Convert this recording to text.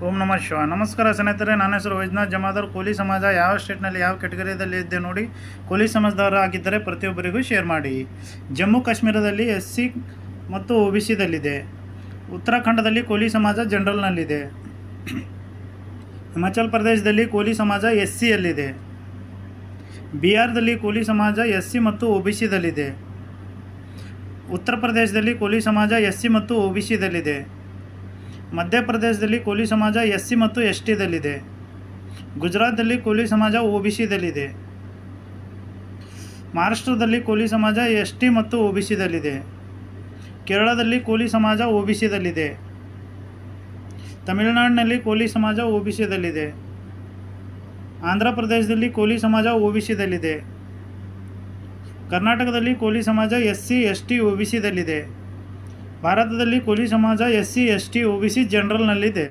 ಓಂ ನಮಃ ಶಿವಾಯ. ನಮಸ್ಕಾರ ಸ್ನೇಹಿತರೆ, ನನ್ನ ಹೆಸರು ವೈದ್ಯನಾಥ್ ಜಮಾದಾರ್. ಕೋಲಿ ಸಮಾಜ ಯಾವ ಸ್ಟೇಟ್ನಲ್ಲಿ ಯಾವ ಕೆಟಗರಿಯಲ್ಲಿ ಇದೆ ನೋಡಿ. ಕೋಲಿ ಸಮಾಜದವರು ಆಗಿದ್ದರೆ ಪ್ರತಿಯೊಬ್ಬರಿಗೂ ಶೇರ್ ಮಾಡಿ. ಜಮ್ಮು ಕಾಶ್ಮೀರದಲ್ಲಿ SC ಮತ್ತು OBCದಲ್ಲಿದೆ. ಉತ್ತರಾಖಂಡದಲ್ಲಿ ಕೋಲಿ ಸಮಾಜ ಜನರಲ್ನಲ್ಲಿದೆ. ಹಿಮಾಚಲ ಪ್ರದೇಶದಲ್ಲಿ ಕೋಲಿ ಸಮಾಜ SCಯಲ್ಲಿದೆ. ಬಿಹಾರದಲ್ಲಿ ಕೋಲಿ ಸಮಾಜ SC ಮತ್ತು OBCದಲ್ಲಿದೆ. ಉತ್ತರ ಪ್ರದೇಶದಲ್ಲಿ ಕೋಲಿ ಸಮಾಜ SC ಮತ್ತು OBCದಲ್ಲಿದೆ. ಮಧ್ಯಪ್ರದೇಶದಲ್ಲಿ ಕೋಲಿ ಸಮಾಜ SC ಮತ್ತು STದಲ್ಲಿದೆ. ಗುಜರಾತ್ದಲ್ಲಿ ಕೋಲಿ ಸಮಾಜ OBCದಲ್ಲಿದೆ. ಮಹಾರಾಷ್ಟ್ರದಲ್ಲಿ ಕೋಲಿ ಸಮಾಜ ST ಮತ್ತು OBCದಲ್ಲಿದೆ. ಕೇರಳದಲ್ಲಿ ಕೋಲಿ ಸಮಾಜ OBCದಲ್ಲಿದೆ. ತಮಿಳುನಾಡಿನಲ್ಲಿ ಕೋಲಿ ಸಮಾಜ OBCದಲ್ಲಿದೆ. ಆಂಧ್ರ ಪ್ರದೇಶದಲ್ಲಿ ಕೋಲಿ ಸಮಾಜ OBCದಲ್ಲಿದೆ. ಕರ್ನಾಟಕದಲ್ಲಿ ಕೋಲಿ ಸಮಾಜ SC ST OBCದಲ್ಲಿದೆ. ಭಾರತದಲ್ಲಿ ಕೋಲಿ ಸಮಾಜ SC ST OBC ಜನರಲ್ನಲ್ಲಿದೆ.